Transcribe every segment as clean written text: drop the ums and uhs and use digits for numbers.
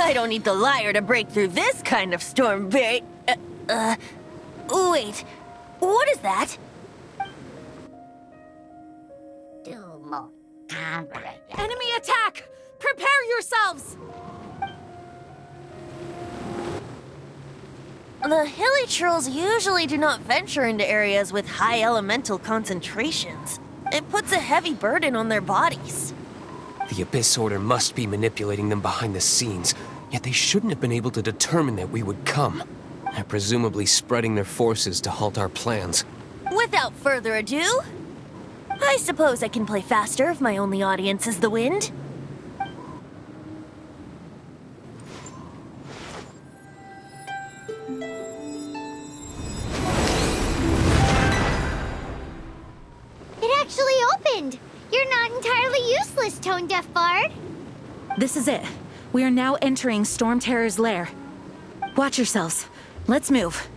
I don't need the liar to break through this kind of storm wait, what is that? Enemy attack! Prepare yourselves! The hilly trolls usually do not venture into areas with high elemental concentrations. It puts a heavy burden on their bodies. The Abyss Order must be manipulating them behind the scenes, yet they shouldn't have been able to determine that we would come. They're presumably spreading their forces to halt our plans. Without further ado, I suppose I can play faster if my only audience is the wind. It actually opened! You're not entirely useless, Tone Deaf Bard. This is it. We are now entering Storm Terror's lair. Watch yourselves. Let's move.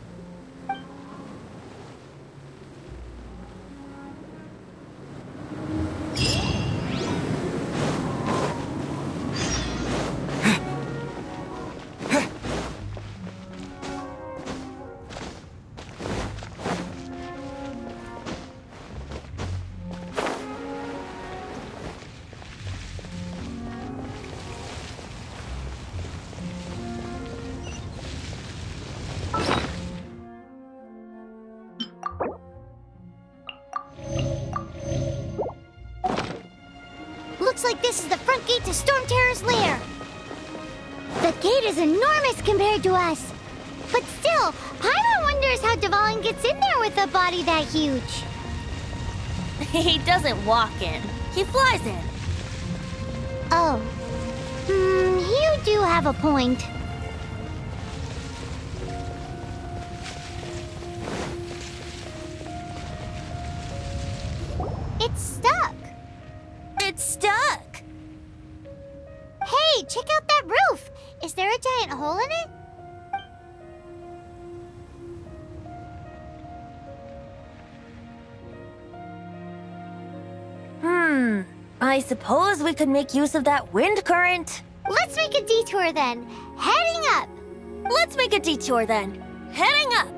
Looks like this is the front gate to Storm Terror's lair. The gate is enormous compared to us. But still, Paimon wonders how dvalin gets in there with a body that huge. He doesn't walk in. He flies in. Oh. You do have a point. It's stuck. It's stuck. Hey, check out that roof. Is there a giant hole in it? I suppose we could make use of that wind current. Let's make a detour then. Heading up. Let's make a detour then. Heading up.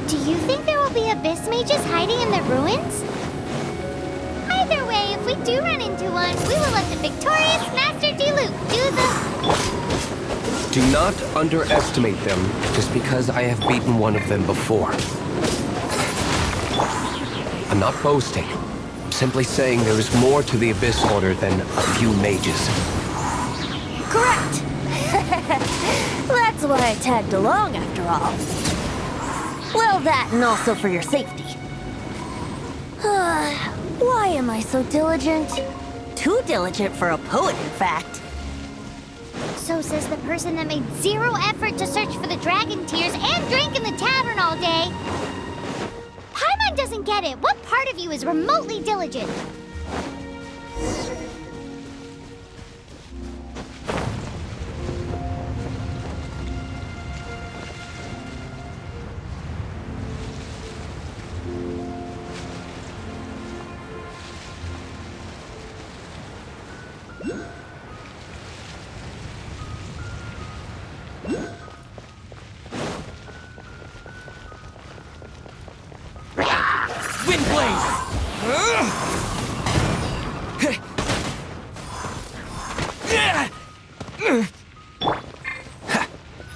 Do you think there will be abyss mages hiding in the ruins? Either way, if we do run into one, we will let the victorious Master Diluc do the... Do not underestimate them just because I have beaten one of them before. I'm not boasting. I'm simply saying there is more to the Abyss Order than a few mages. Correct. That's why I tagged along after all. Well, that and also for your safety. Why am I so diligent? Too diligent for a poet, in fact. So says the person that made zero effort to search for the dragon tears and drank in the tavern all day. Paimon doesn't get it. What part of you is remotely diligent?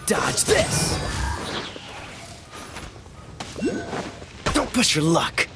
Dodge this! Don't push your luck!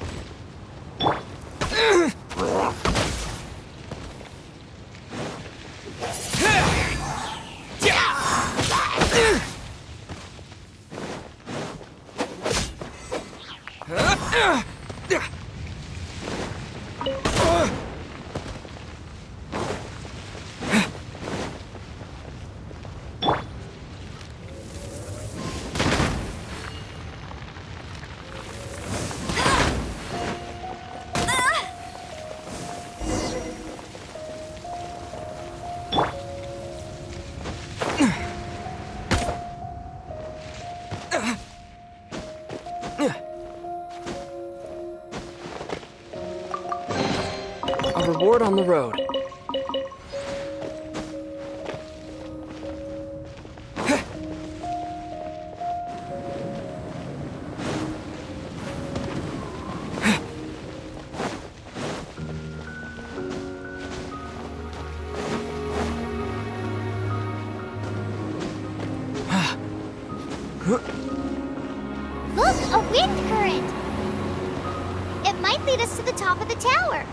A reward on the road. Look, a wind current! It might lead us to the top of the tower.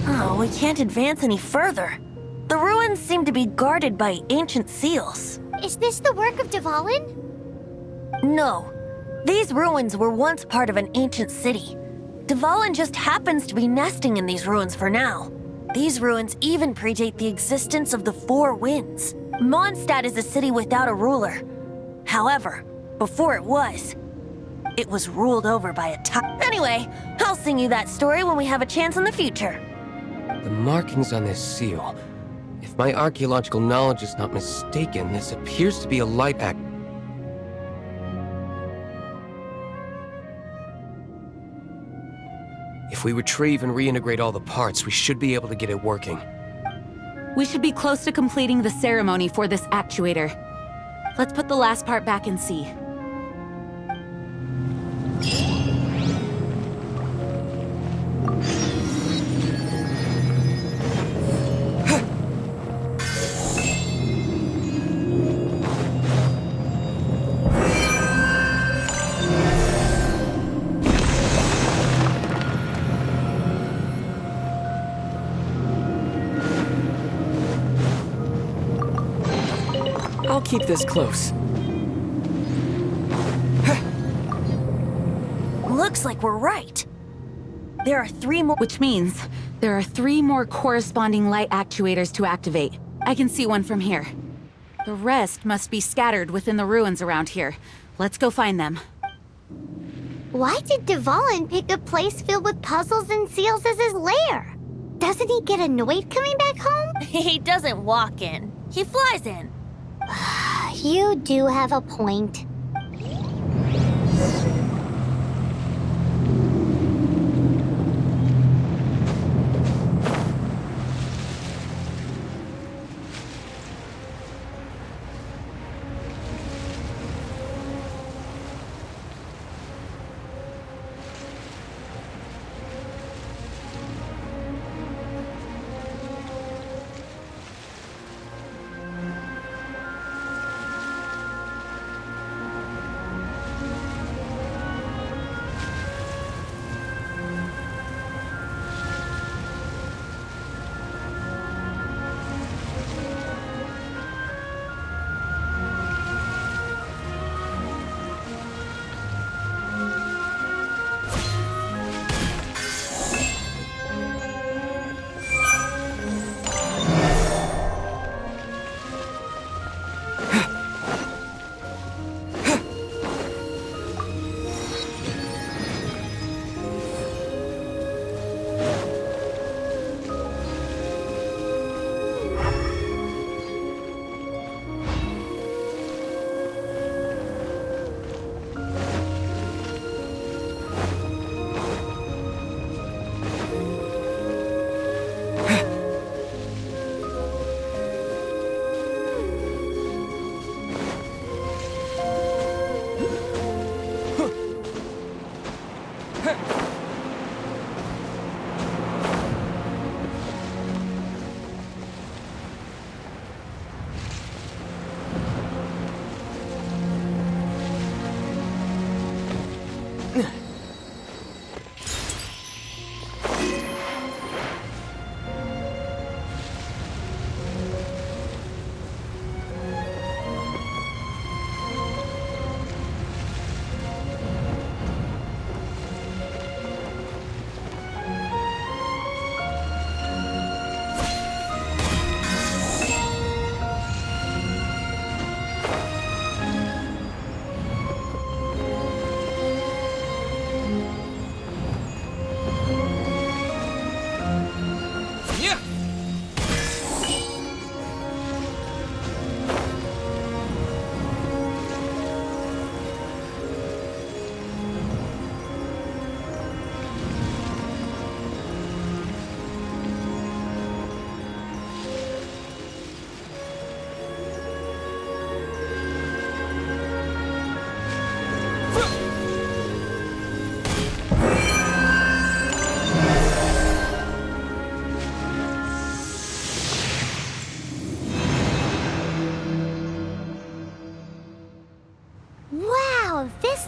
Oh, we can't advance any further. The ruins seem to be guarded by ancient seals. Is this the work of dvalin? No. These ruins were once part of an ancient city. Dvalin just happens to be nesting in these ruins for now. These ruins even predate the existence of the Four Winds. Mondstadt is a city without a ruler. However, before it was ruled over by a Anyway, I'll sing you that story when we have a chance in the future. The markings on this seal. If my archaeological knowledge is not mistaken, this appears to be a light act. If we retrieve and reintegrate all the parts, we should be able to get it working. We should be close to completing the ceremony for this actuator. Let's put the last part back and see. I'll keep this close. Looks like we're right. There are 3 more. Which means there are 3 more corresponding light actuators to activate. I can see one from here. The rest must be scattered within the ruins around here. Let's go find them. Why did dvalin pick a place filled with puzzles and seals as his lair? Doesn't he get annoyed coming back home? He doesn't walk in. He flies in. You do have a point.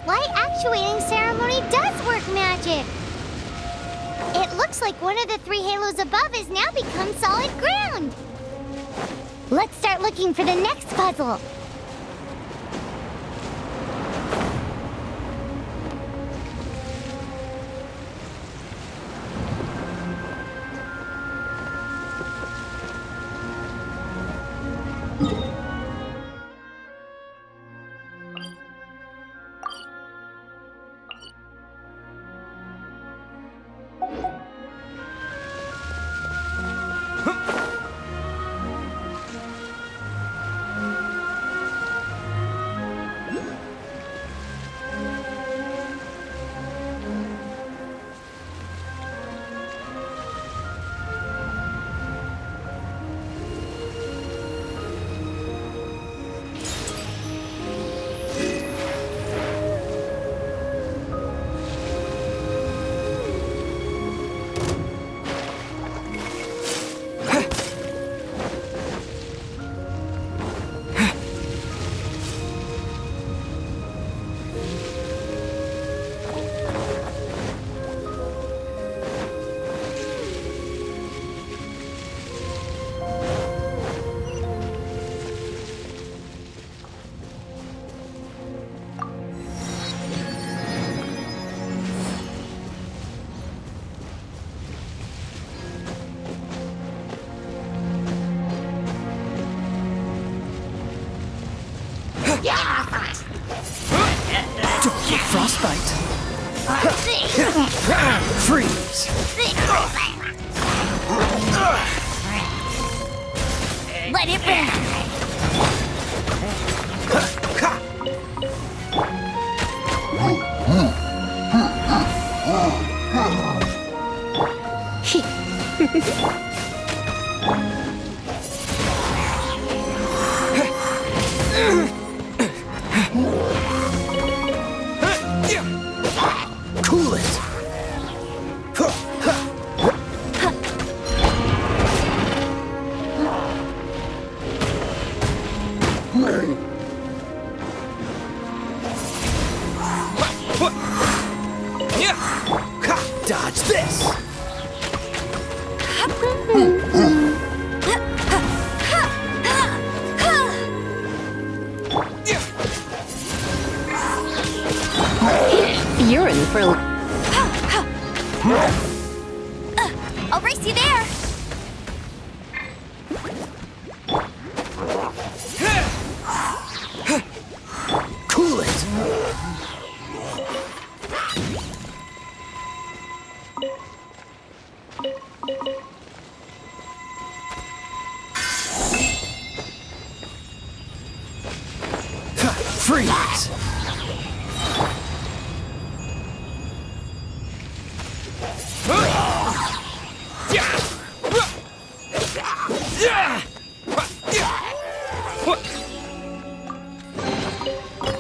light actuating ceremony does work magic! It looks like one of the 3 halos above has now become solid ground! Let's start looking for the next puzzle! Frostbite. Freeze. Let it rip! Cool it. Dodge this. You're in for I'll race you there! Cool it. Freeze.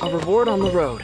A reward on the road.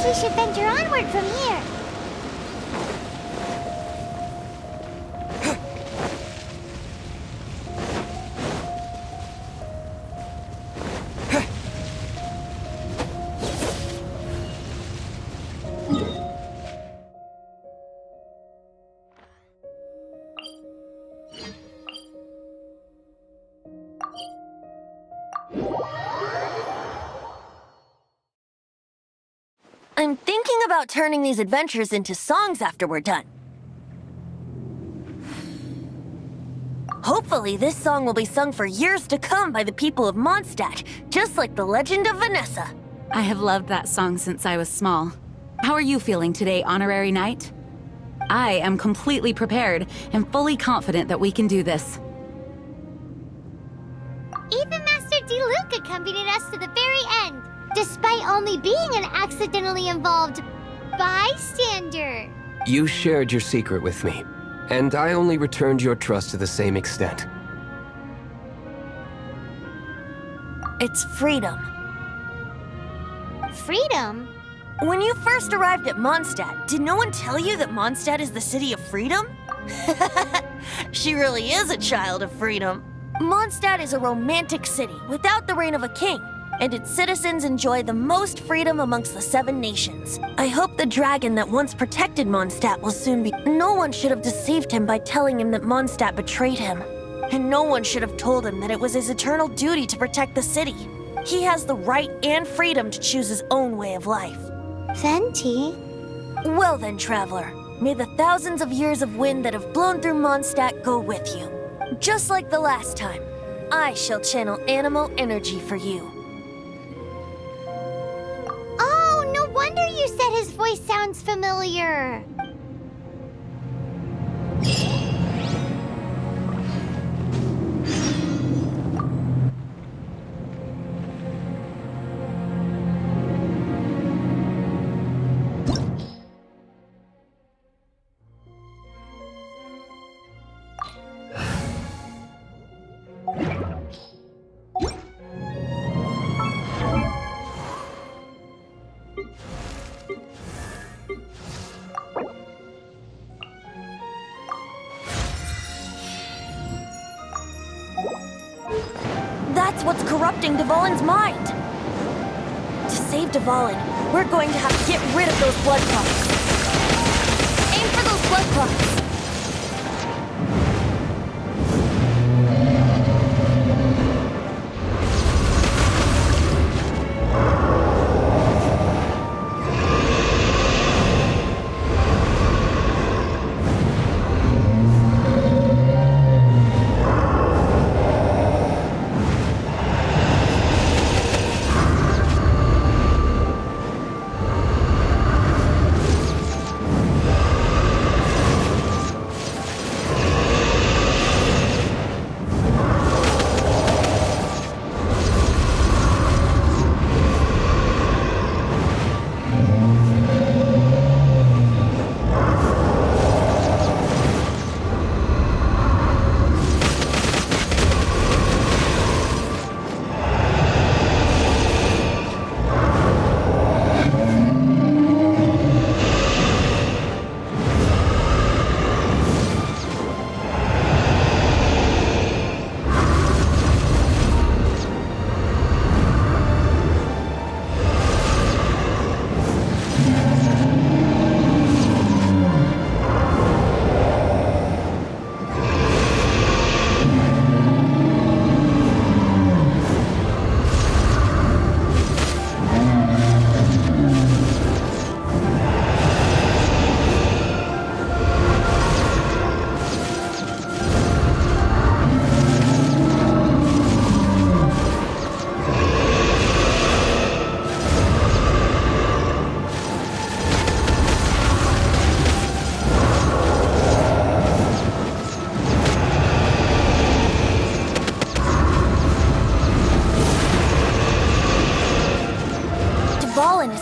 guess we should venture onward from here. I'm thinking about turning these adventures into songs after we're done. Hopefully, this song will be sung for years to come by the people of Mondstadt, just like the legend of Vanessa. I have loved that song since I was small. How are you feeling today, Honorary Knight? I am completely prepared and fully confident that we can do this. Even Master Diluc accompanied us to the very end, despite only being an accidentally involved bystander. You shared your secret with me, and I only returned your trust to the same extent. It's freedom. Freedom? When you first arrived at Mondstadt, did no one tell you that Mondstadt is the city of freedom? She really is a child of freedom. Mondstadt is a romantic city without the reign of a king, and its citizens enjoy the most freedom amongst the 7 nations. I hope the dragon that once protected Mondstadt will soon be... No one should have deceived him by telling him that Mondstadt betrayed him. And no one should have told him that it was his eternal duty to protect the city. He has the right and freedom to choose his own way of life. Venti? Well then, traveler, may the thousands of years of wind that have blown through Mondstadt go with you. Just like the last time, I shall channel animal energy for you. Oh, no wonder you said his voice sounds familiar. That's what's corrupting dvalin's mind. To save Dvalin, we're going to have to get rid of those blood clots. Aim for those blood clots.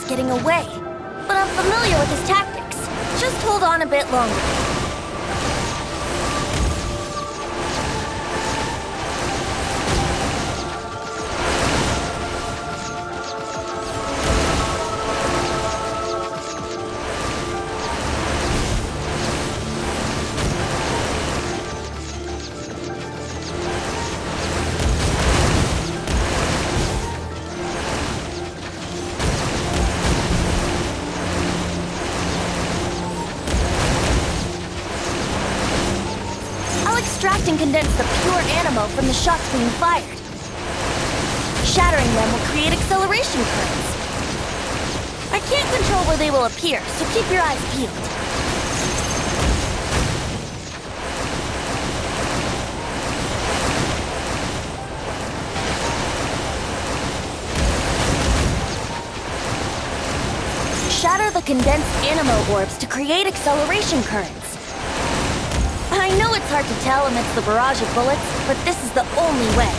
Getting away, but I'm familiar with his tactics. Just hold on a bit longer. condense the pure animo from the shots being fired. Shattering them will create acceleration currents. I can't control where they will appear, so keep your eyes peeled. Shatter the condensed animo orbs to create acceleration currents. I know it's hard to tell amidst the barrage of bullets, but this is the only way.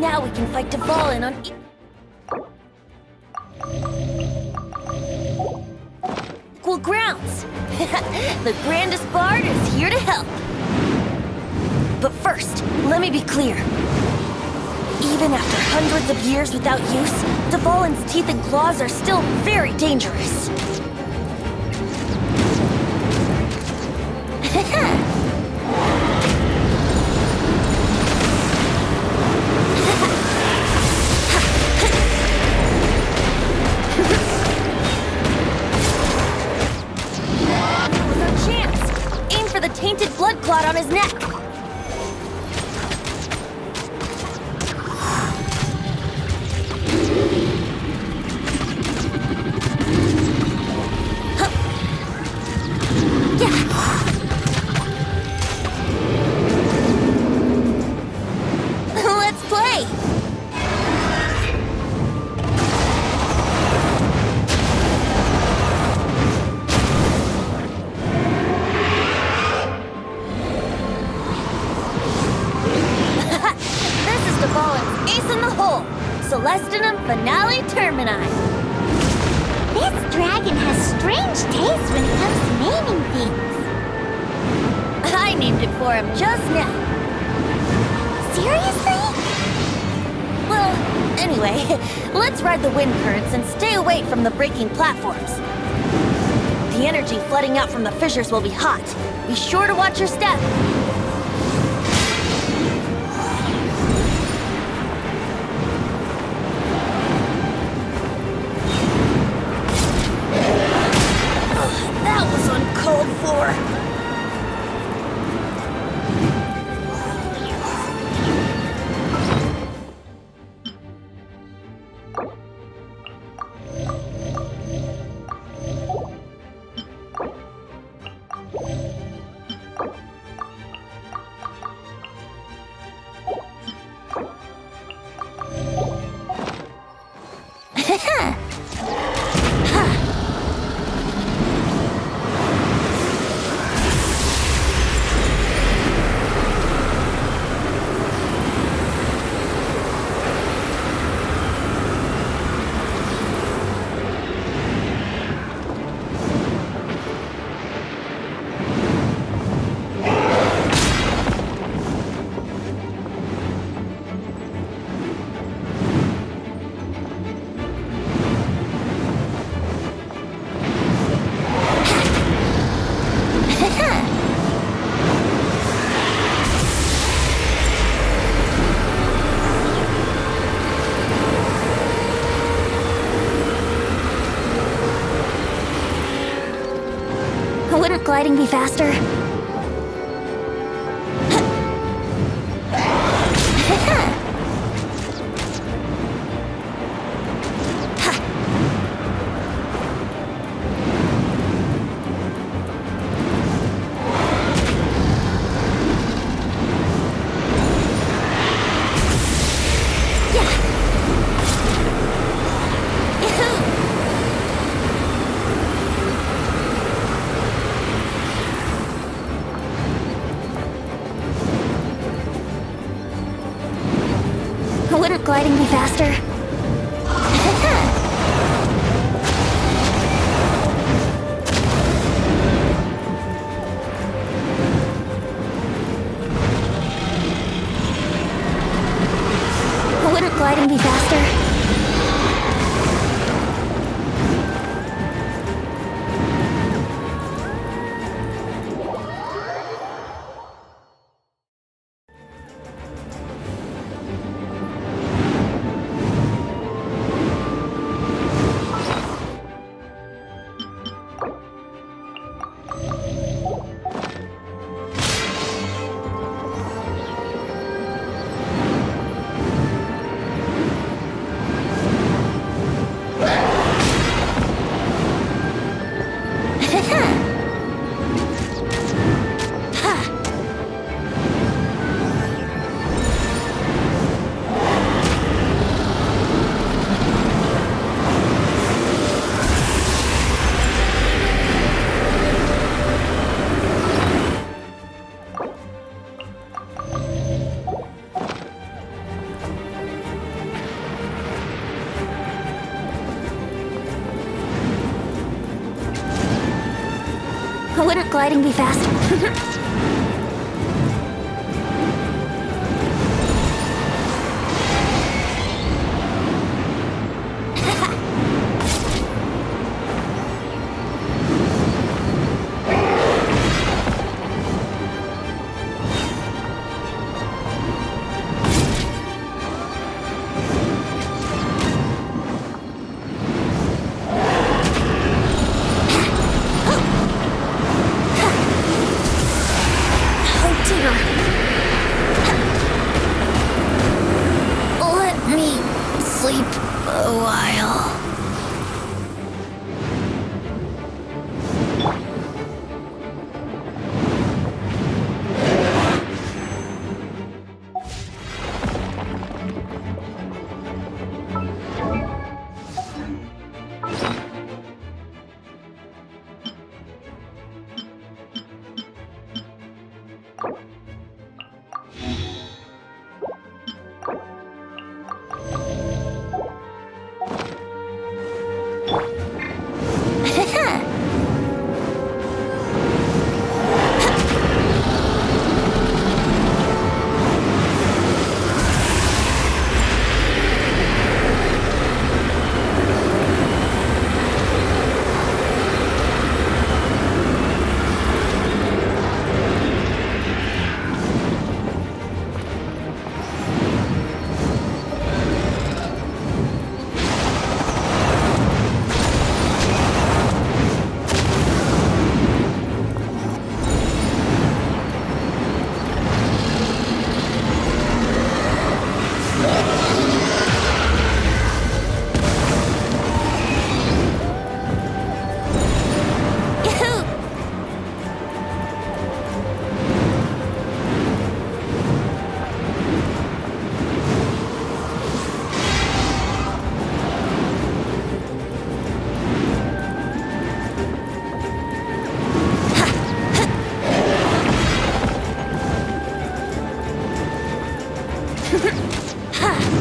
Now we can fight dvalin on equal grounds. The grandest bard is here to help. But first, let me be clear. Even after hundreds of years without use, dvalin's teeth and claws are still very dangerous. Tainted blood clot on his neck. Let's play. Ace in the hole! Celestinum Finale Termini! This dragon has strange taste when it comes to naming things. I named it for him just now. Seriously? Well, anyway, let's ride the wind currents and stay away from the breaking platforms. The energy flooding out from the fissures will be hot. Be sure to watch your step. That was uncalled for. Wouldn't gliding be faster? Wouldn't gliding be faster? Wouldn't gliding be faster? Wouldn't gliding be fast? Let me sleep a while.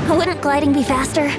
Wouldn't gliding be faster?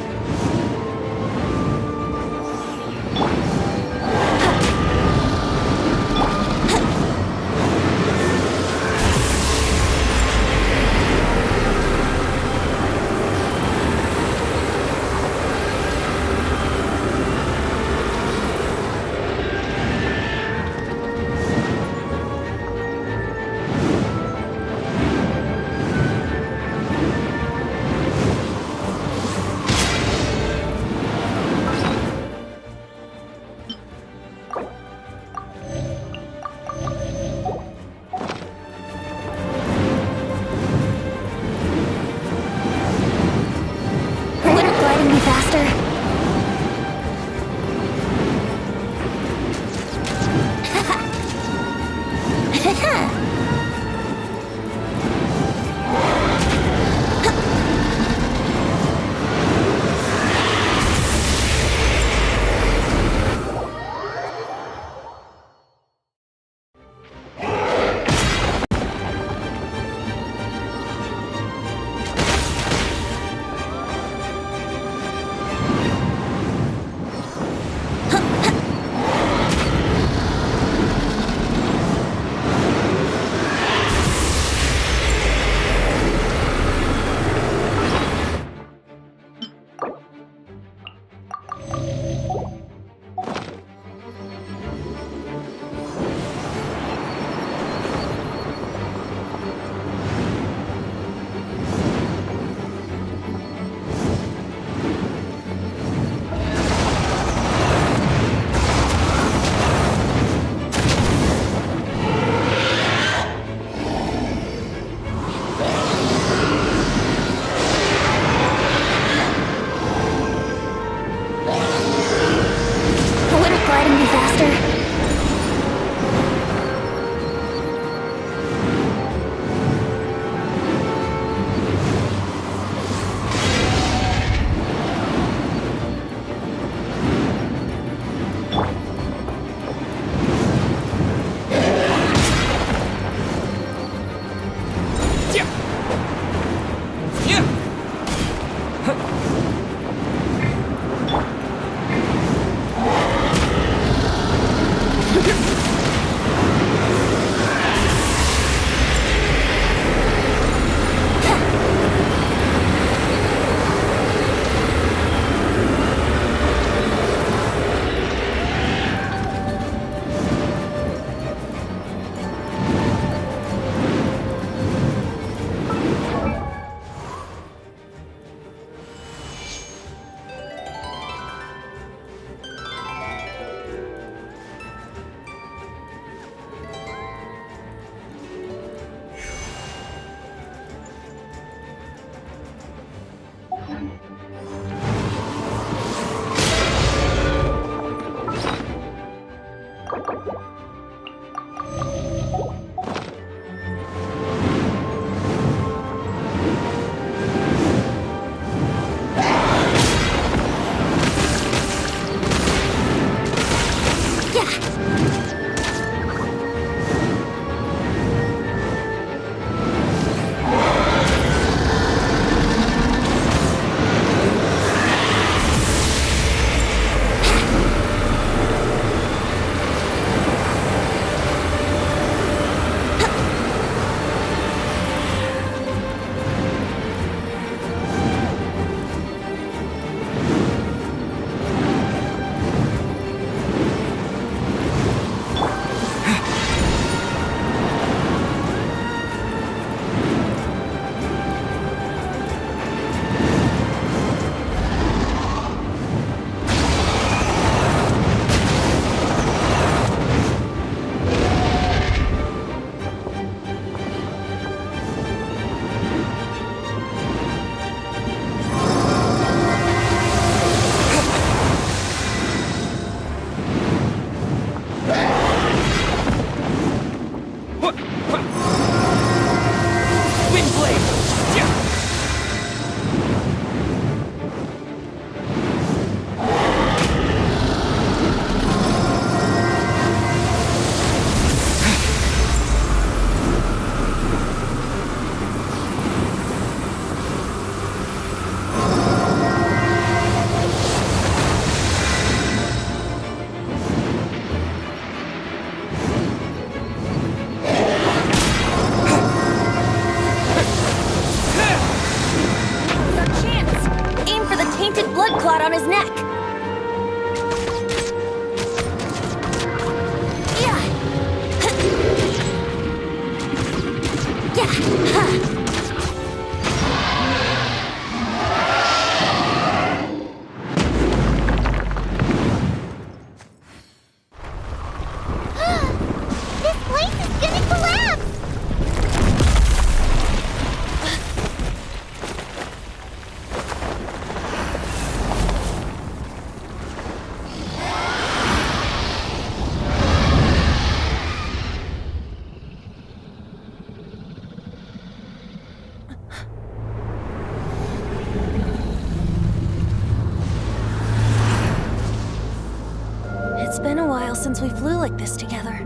since we flew like this together.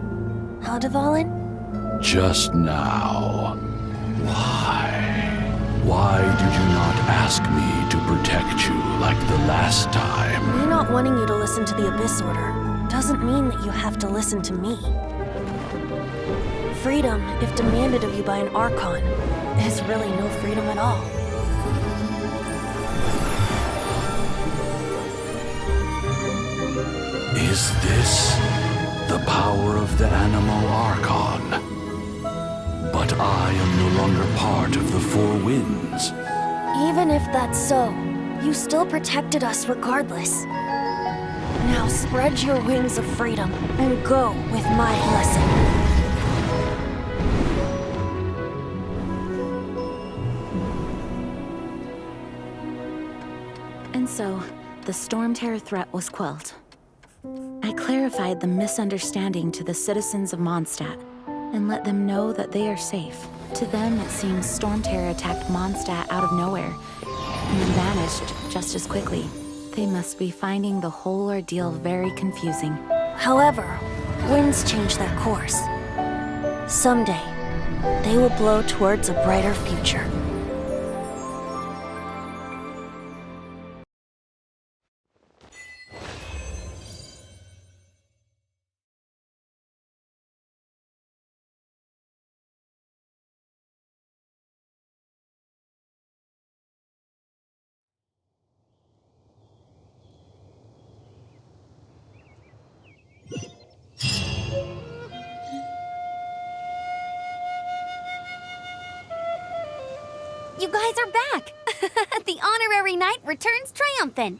Huh, dvalin? Just now. Why? Why did you not ask me to protect you like the last time? Me not wanting you to listen to the Abyss Order doesn't mean that you have to listen to me. Freedom, if demanded of you by an archon, is really no freedom at all. Is this the power of the animal archon? But I am no longer part of the Four Winds. Even if that's so, you still protected us regardless. Now spread your wings of freedom and go with my blessing. And so, the Storm Terror threat was quelled. I clarified the misunderstanding to the citizens of Mondstadt and let them know that they are safe. To them, it seems Storm Terror attacked Mondstadt out of nowhere and then vanished just as quickly. They must be finding the whole ordeal very confusing. However, winds change their course. Someday, they will blow towards a brighter future. You guys are back! The honorary knight returns triumphant.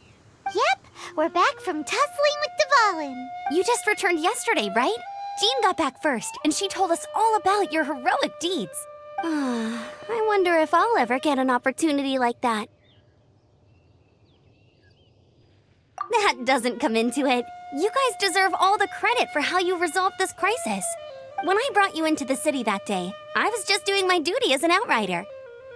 Yep, we're back from tussling with dvalin. You just returned yesterday, right? Jean got back first, and she told us all about your heroic deeds. I wonder if I'll ever get an opportunity like that. That doesn't come into it. You guys deserve all the credit for how you resolved this crisis. When I brought you into the city that day, I was just doing my duty as an outrider.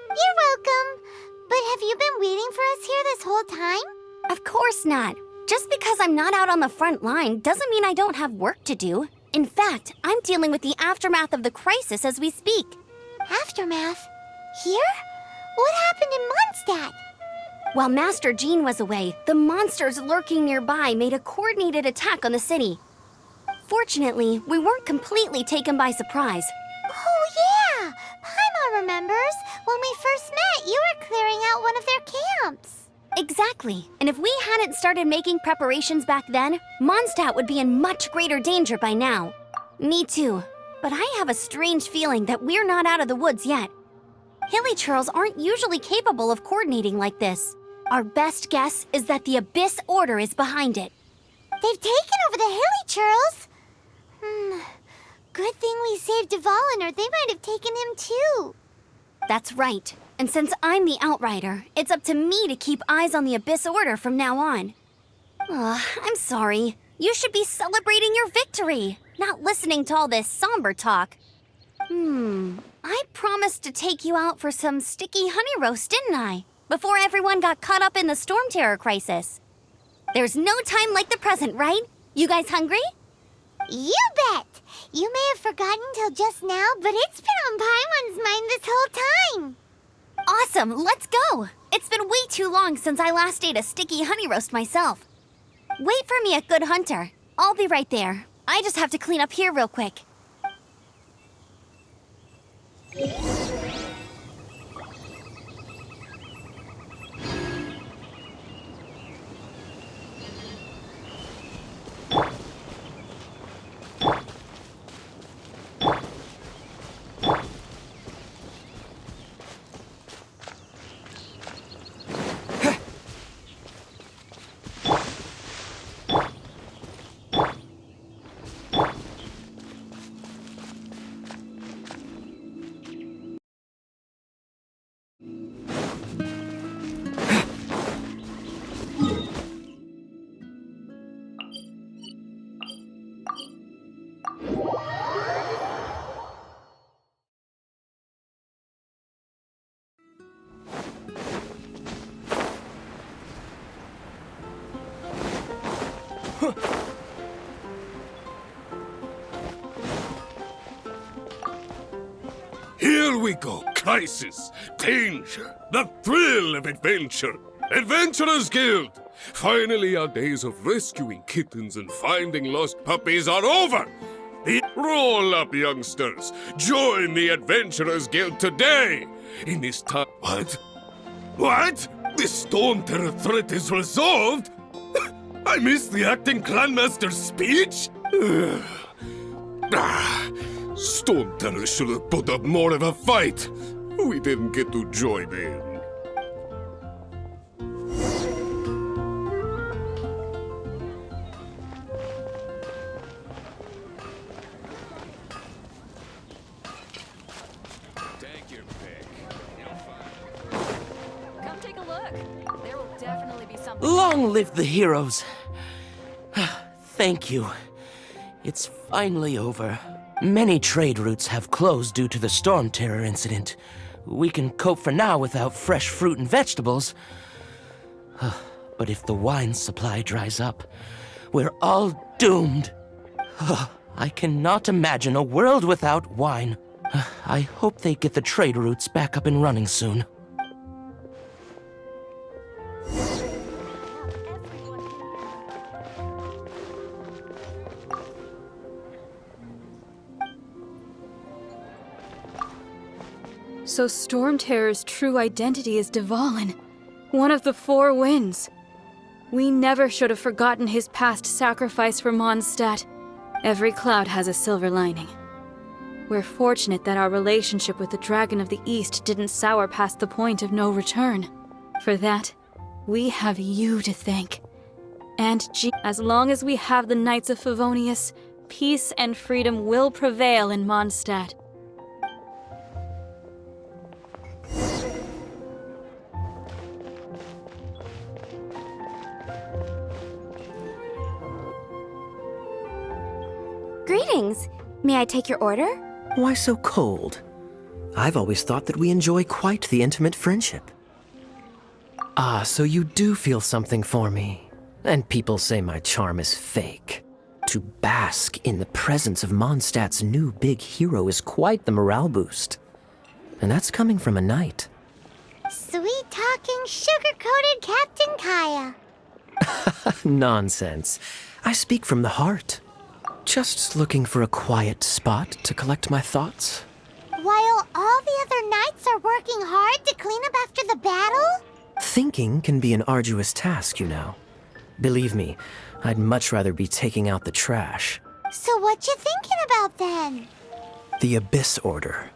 You're welcome. But have you been waiting for us here this whole time? Of course not. Just because I'm not out on the front line doesn't mean I don't have work to do. In fact, I'm dealing with the aftermath of the crisis as we speak. Aftermath? Here? What happened in Mondstadt? While Master Jean was away, the monsters lurking nearby made a coordinated attack on the city. Fortunately, we weren't completely taken by surprise. Oh yeah! Paimon remembers. When we first met, you were clearing out one of their camps. Exactly. And if we hadn't started making preparations back then, Mondstadt would be in much greater danger by now. Me too. But I have a strange feeling that we're not out of the woods yet. Hilly churls aren't usually capable of coordinating like this. Our best guess is that the Abyss Order is behind it. They've taken over the Hilly churls? Good thing we saved dvalin, or they might have taken him too. That's right. And since I'm the Outrider, it's up to me to keep eyes on the Abyss Order from now on. I'm sorry. You should be celebrating your victory, not listening to all this somber talk. I promised to take you out for some sticky honey roast, didn't I? Before everyone got caught up in the Storm Terror crisis. There's no time like the present, right? You guys hungry? You bet! You may have forgotten till just now, but it's been on Paimon's mind this whole time. Awesome, let's go! It's been way too long since I last ate a sticky honey roast myself. Wait for me at Good Hunter. I'll be right there. I just have to clean up here real quick. Here we go. Crisis, danger, the thrill of adventure. Adventurers Guild! Finally, our days of rescuing kittens and finding lost puppies are over! Roll up, youngsters! Join the Adventurers Guild today! In this time... What? What? The Storm Terror threat is resolved? I missed the acting clanmaster's speech? Storm Terror should have put up more of a fight. We didn't get to join in. Come take a look. There will definitely be something. Long live the heroes. Thank you. It's finally over. Many trade routes have closed due to the Storm Terror incident. We can cope for now without fresh fruit and vegetables. But if the wine supply dries up, we're all doomed. I cannot imagine a world without wine. I hope they get the trade routes back up and running soon. So Storm Terror's true identity is dvalin, one of the four winds. We never should have forgotten his past sacrifice for Mondstadt. Every cloud has a silver lining. We're fortunate that our relationship with the Dragon of the East didn't sour past the point of no return. For that, we have you to thank. And as long as we have the Knights of Favonius, peace and freedom will prevail in Mondstadt. Greetings. May I take your order? Why so cold? I've always thought that we enjoy quite the intimate friendship. Ah, so you do feel something for me. And people say my charm is fake. To bask in the presence of Mondstadt's new big hero is quite the morale boost. And that's coming from a knight. Sweet-talking, sugar-coated Captain Kaya. Nonsense. I speak from the heart. Just looking for a quiet spot to collect my thoughts. While all the other knights are working hard to clean up after the battle? Thinking can be an arduous task, you know. Believe me, I'd much rather be taking out the trash. So what you thinking about then? The Abyss Order.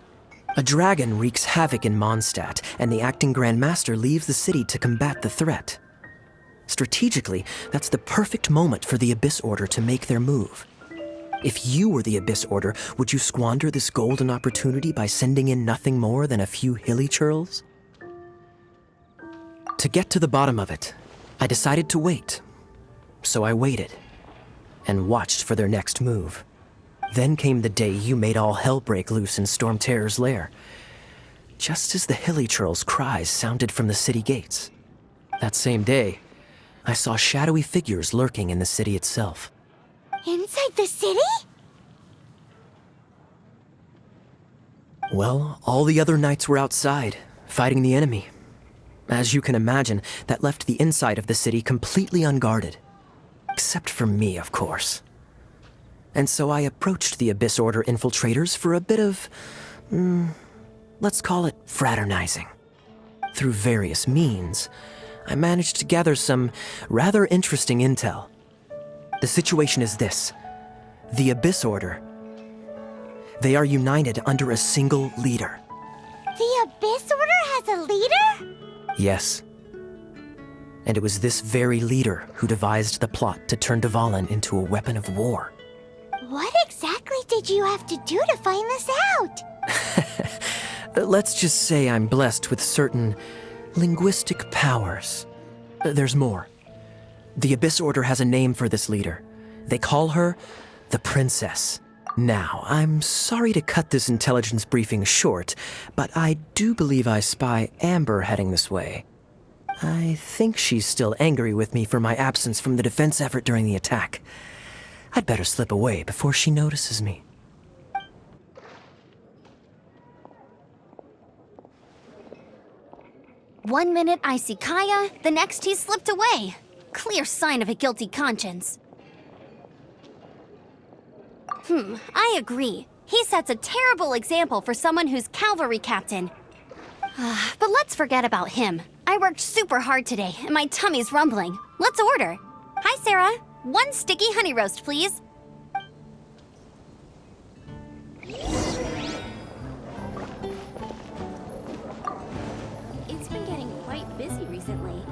A dragon wreaks havoc in Mondstadt, and the acting Grand Master leaves the city to combat the threat. Strategically, that's the perfect moment for the Abyss Order to make their move. If you were the Abyss Order, would you squander this golden opportunity by sending in nothing more than a few hilly churls? To get to the bottom of it, I decided to wait. So I waited, and watched for their next move. Then came the day you made all hell break loose in Storm Terror's lair, just as the hilly churls' cries sounded from the city gates. That same day, I saw shadowy figures lurking in the city itself. Inside the city? Well, all the other knights were outside, fighting the enemy. As you can imagine, that left the inside of the city completely unguarded. Except for me, of course. And so I approached the Abyss Order infiltrators for a bit of, let's call it fraternizing. Through various means, I managed to gather some rather interesting intel. The situation is this. The Abyss Order. They are united under a single leader. The Abyss Order has a leader? Yes. And it was this very leader who devised the plot to turn dvalin into a weapon of war. What exactly did you have to do to find this out? Let's just say I'm blessed with certain linguistic powers. There's more. The Abyss Order has a name for this leader. They call her the Princess. Now, I'm sorry to cut this intelligence briefing short, but I do believe I spy Amber heading this way. I think she's still angry with me for my absence from the defense effort during the attack. I'd better slip away before she notices me. One minute I see Kaya, the next he's slipped away. Clear sign of a guilty conscience. I agree. He sets a terrible example for someone who's cavalry captain. But let's forget about him. I worked super hard today, and my tummy's rumbling. Let's order. Hi, Sarah. 1 sticky honey roast, please. It's been getting quite busy recently.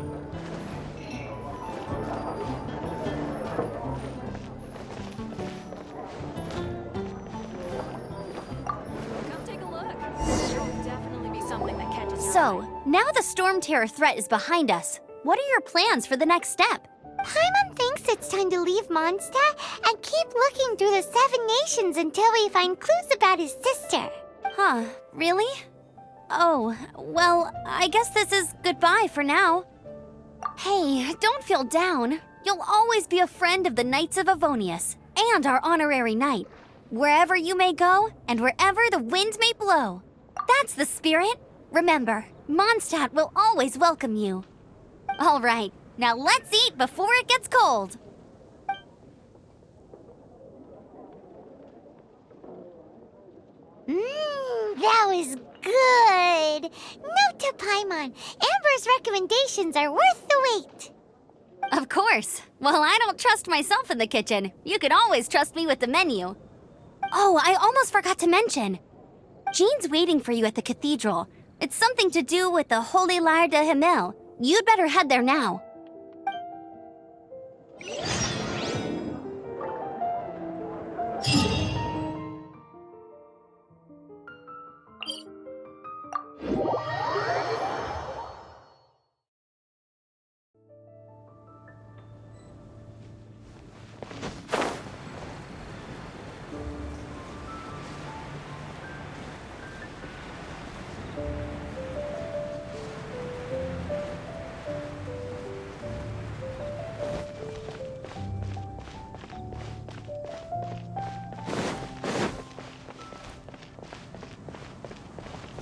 Come take a look. There'll definitely be something that catches your eye. So, now the Storm Terror threat is behind us. What are your plans for the next step? Paimon thinks it's time to leave Mondstadt and keep looking through the 7 nations until we find clues about his sister. Huh, really? Oh, well, I guess this is goodbye for now. Hey, don't feel down. You'll always be a friend of the Knights of Avonius and our honorary knight. Wherever you may go and wherever the wind may blow. That's the spirit. Remember, Mondstadt will always welcome you. All right, now let's eat before it gets cold. That was good. Note to Paimon, Amber's recommendations are worth the wait. Of course. Well, I don't trust myself in the kitchen. You can always trust me with the menu. Oh, I almost forgot to mention. Jean's waiting for you at the cathedral. It's something to do with the Holy Lyre de Himmel. You'd better head there now.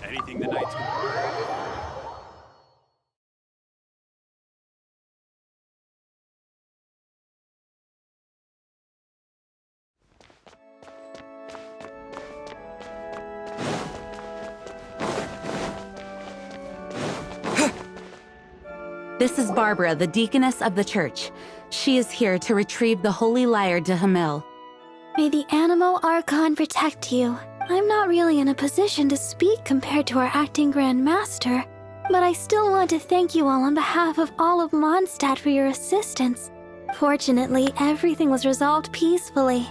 Anything the Knights can... This is Barbara, the deaconess of the church. She is here to retrieve the Holy Lyre de Himmel. May the Animo Archon protect you. I'm not really in a position to speak compared to our acting Grand Master, but I still want to thank you all on behalf of all of Mondstadt for your assistance. Fortunately, everything was resolved peacefully.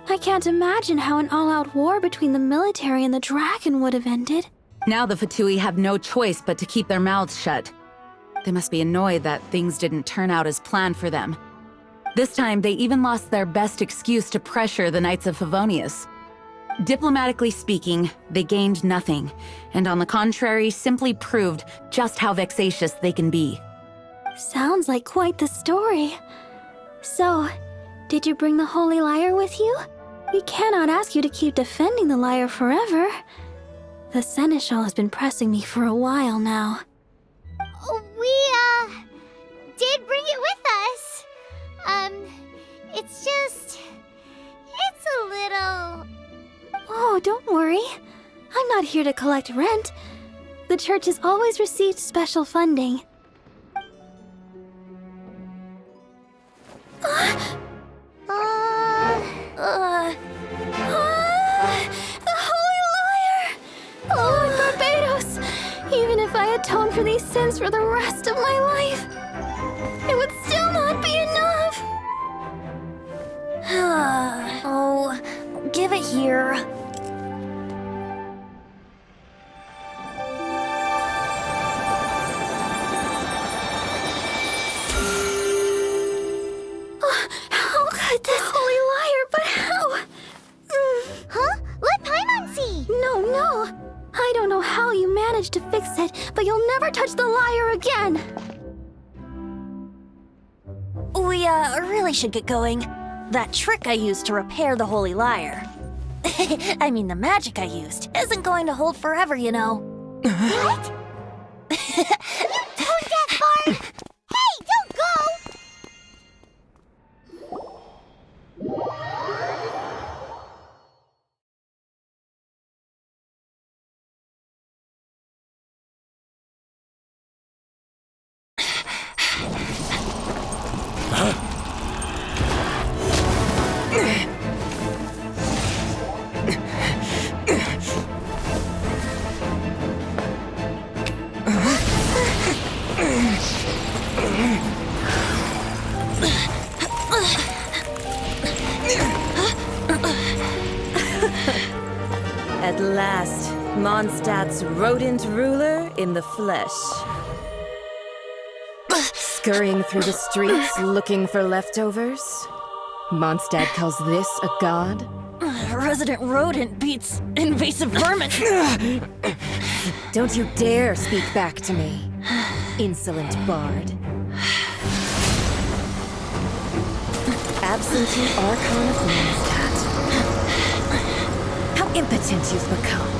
I can't imagine how an all-out war between the military and the dragon would have ended. Now the Fatui have no choice but to keep their mouths shut. They must be annoyed that things didn't turn out as planned for them. This time, they even lost their best excuse to pressure the Knights of Favonius. Diplomatically speaking, they gained nothing, and on the contrary, simply proved just how vexatious they can be. Sounds like quite the story. So, did you bring the Holy Lyre with you? We cannot ask you to keep defending the lyre forever. The Seneschal has been pressing me for a while now. We, did bring it with us. It's a little... Oh, don't worry. I'm not here to collect rent. The church has always received special funding. The Holy Lyre! Lord Barbados! Even if I atoned for these sins for the rest of my life, it would still not be enough! Oh, give it here. How could this Holy Lyre, but how? Huh? Let Paimon see! No. I don't know how you managed to fix it, but you'll never touch the lyre again! We, really should get going. That trick I used to repair the Holy Lyre. I mean, the magic I used isn't going to hold forever, you know. What? At last, Mondstadt's rodent ruler in the flesh. Scurrying through the streets looking for leftovers? Mondstadt calls this a god? Resident rodent beats invasive vermin. Don't you dare speak back to me, insolent bard. Absentee archon of Mondstadt. How impotent you've become.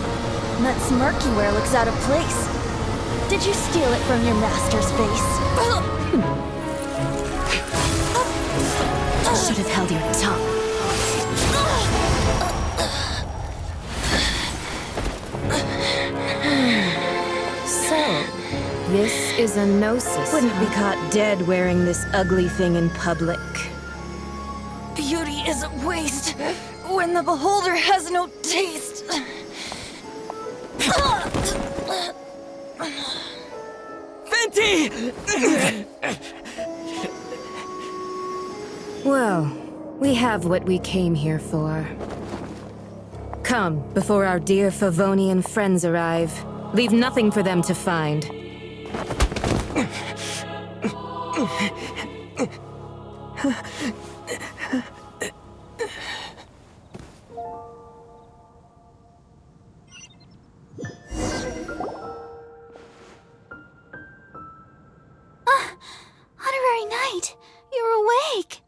That smirk you wear looks out of place. Did you steal it from your master's face? You should have held your tongue. So, this is a gnosis. Wouldn't be caught dead wearing this ugly thing in public. Beauty is a waste when the beholder has no taste. Fenty! Well, we have what we came here for. Come, before our dear Favonian friends arrive. Leave nothing for them to find. Honorary Knight, you're awake.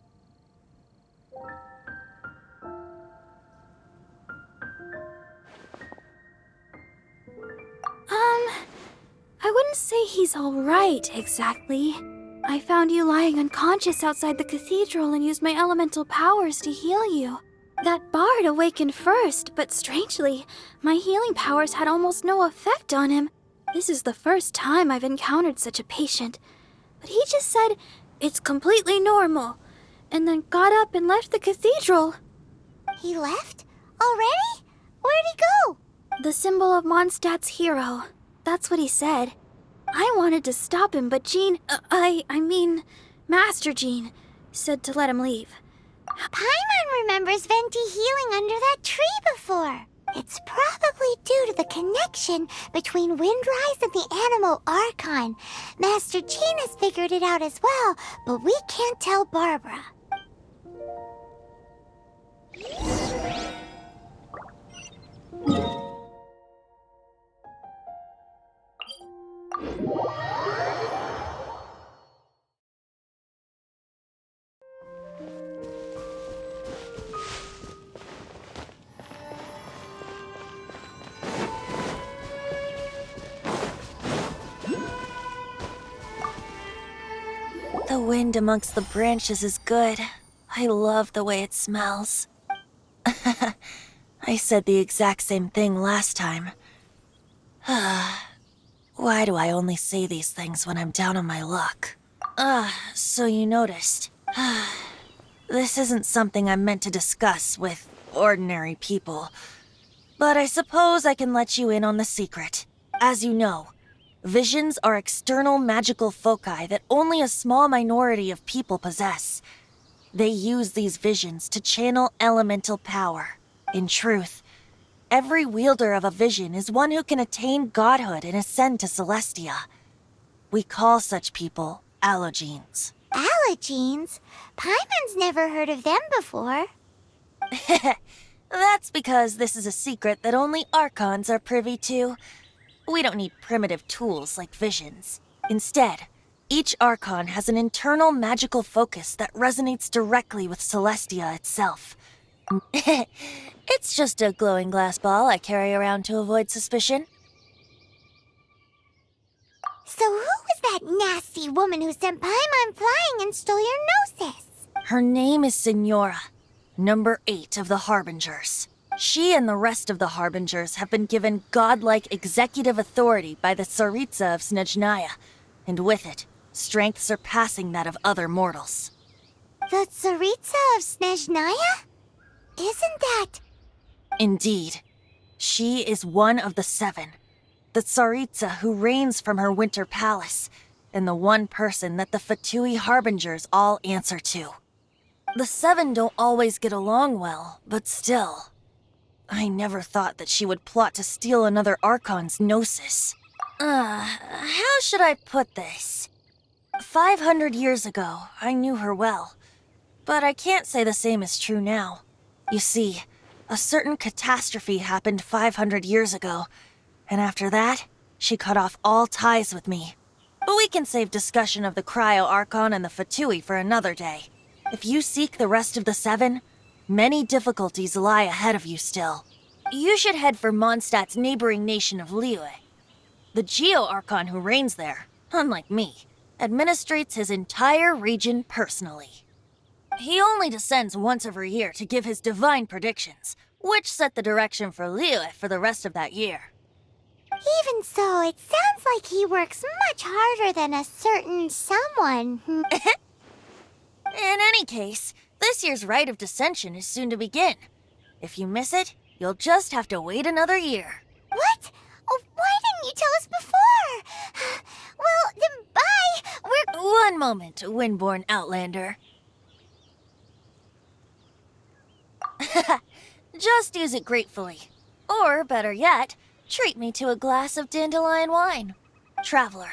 I wouldn't say he's all right, exactly. I found you lying unconscious outside the cathedral and used my elemental powers to heal you. That bard awakened first, but strangely, my healing powers had almost no effect on him. This is the first time I've encountered such a patient. But he just said, it's completely normal, and then got up and left the cathedral. He left? Already? Where'd he go? The symbol of Mondstadt's hero. That's what he said. I wanted to stop him, but Jean, Master Jean, said to let him leave. Paimon remembers Venti healing under that tree before. It's probably due to the connection between Windrise and the animal Archon. Master Jean has figured it out as well, but we can't tell Barbara. The wind amongst the branches is good. I love the way it smells. I said the exact same thing last time. Why do I only say these things when I'm down on my luck? So you noticed. This isn't something I'm meant to discuss with ordinary people. But I suppose I can let you in on the secret. As you know, visions are external magical foci that only a small minority of people possess. They use these visions to channel elemental power. In truth, every wielder of a vision is one who can attain godhood and ascend to Celestia. We call such people allogenes. Allogenes? Paimon's never heard of them before. That's because this is a secret that only archons are privy to. We don't need primitive tools like visions. Instead, each archon has an internal magical focus that resonates directly with Celestia itself. It's just a glowing glass ball I carry around to avoid suspicion. So who was that nasty woman who sent Paimon flying and stole your gnosis? Her name is Signora, number 8 of the Harbingers. She and the rest of the Harbingers have been given godlike executive authority by the Tsaritsa of Snezhnaya, and with it, strength surpassing that of other mortals. The Tsaritsa of Snezhnaya? Isn't that... Indeed. She is one of the 7, the Tsaritsa who reigns from her winter palace, and the one person that the Fatui Harbingers all answer to. The 7 don't always get along well, but still... I never thought that she would plot to steal another Archon's Gnosis. How should I put this? 500 years ago, I knew her well. But I can't say the same is true now. You see, a certain catastrophe happened 500 years ago, and after that, she cut off all ties with me. But we can save discussion of the Cryo Archon and the Fatui for another day. If you seek the rest of the Seven, many difficulties lie ahead of you still. You should head for Mondstadt's neighboring nation of Liyue. The Geo-Archon who reigns there, unlike me, administrates his entire region personally. He only descends once every year to give his divine predictions, which set the direction for Liyue for the rest of that year. Even so, it sounds like he works much harder than a certain someone. In any case, this year's Rite of Descension is soon to begin. If you miss it, you'll just have to wait another year. What? Oh, why didn't you tell us before? Well, then bye! One moment, Windborn Outlander. Just use it gratefully. Or, better yet, treat me to a glass of dandelion wine. Traveler,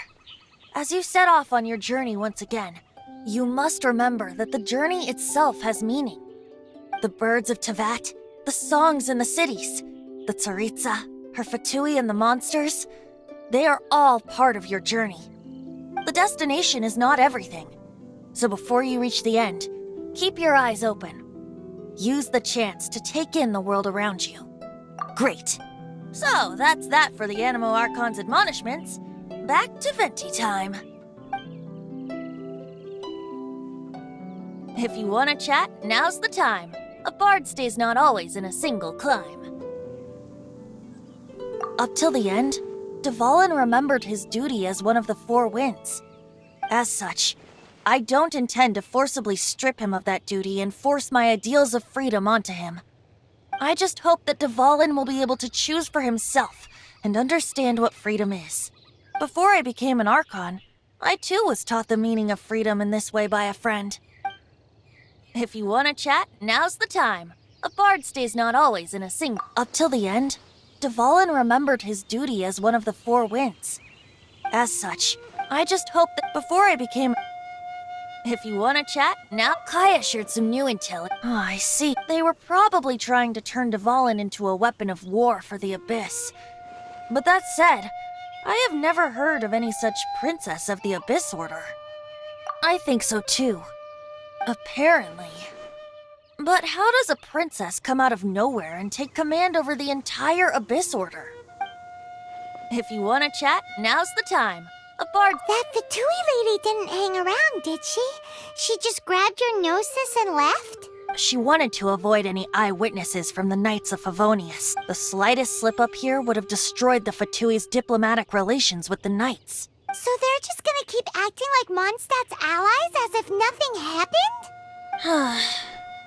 as you set off on your journey once again, you must remember that the journey itself has meaning. The birds of Tevat, the songs in the cities, the Tsaritsa, her Fatui and the monsters, they are all part of your journey. The destination is not everything. So before you reach the end, keep your eyes open. Use the chance to take in the world around you. Great. So, that's that for the Animo Archon's admonishments. Back to Venti time. If you want to chat, now's the time. A bard stays not always in a single climb. Up till the end, dvalin remembered his duty as one of the Four Winds. As such, I don't intend to forcibly strip him of that duty and force my ideals of freedom onto him. I just hope that dvalin will be able to choose for himself and understand what freedom is. Before I became an Archon, I too was taught the meaning of freedom in this way by a friend. If you want to chat, now's the time. A bard stays not always in a single... Up till the end, dvalin remembered his duty as one of the Four Winds. As such, I just hope that before I became... If you want to chat, now Kaya shared some new intel. Oh, I see. They were probably trying to turn dvalin into a weapon of war for the Abyss. But that said, I have never heard of any such princess of the Abyss Order. I think so too. Apparently. But how does a princess come out of nowhere and take command over the entire Abyss Order? If you want to chat, now's the time. A bard... That Fatui lady didn't hang around, did she? She just grabbed your gnosis and left? She wanted to avoid any eyewitnesses from the Knights of Favonius. The slightest slip-up here would have destroyed the Fatui's diplomatic relations with the Knights. So they're just gonna keep acting like Mondstadt's allies as if nothing happened?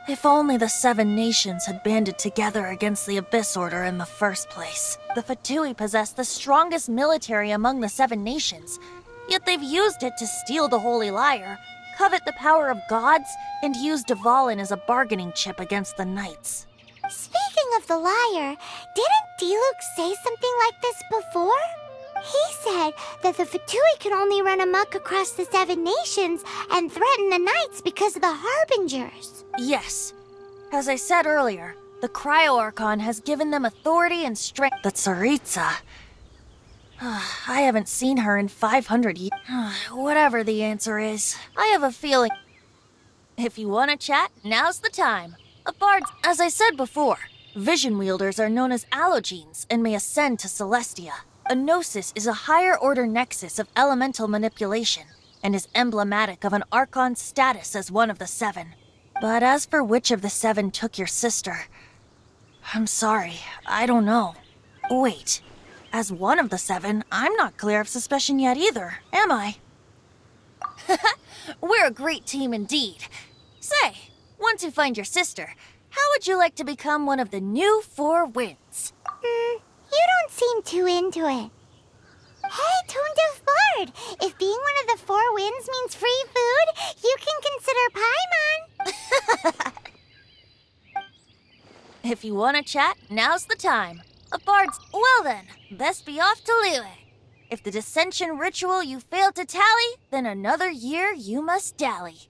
If only the Seven Nations had banded together against the Abyss Order in the first place. The Fatui possess the strongest military among the Seven Nations, yet they've used it to steal the Holy Lyre, covet the power of gods, and use dvalin as a bargaining chip against the Knights. Speaking of the lyre, didn't Diluc say something like this before? He said that the Fatui could only run amok across the Seven Nations and threaten the Knights because of the Harbingers. Yes. As I said earlier, the Cryo Archon has given them authority and strength. The Tsaritsa. I haven't seen her in 500 years. Whatever the answer is, I have a feeling... If you want to chat, now's the time. A bard... As I said before, vision wielders are known as allogenes and may ascend to Celestia. A gnosis is a higher-order nexus of elemental manipulation and is emblematic of an Archon's status as one of the Seven. But as for which of the Seven took your sister, I'm sorry, I don't know. Wait, as one of the Seven, I'm not clear of suspicion yet either, am I? We're a great team indeed. Say, once you find your sister, how would you like to become one of the new Four Winds? You don't seem too into it. Hey, Toon-Diff Bard! If being one of the Four Winds means free food, you can consider Paimon. If you want to chat, now's the time. A bard's... Well then, best be off to Liyue. If the dissension ritual you failed to tally, then another year you must dally.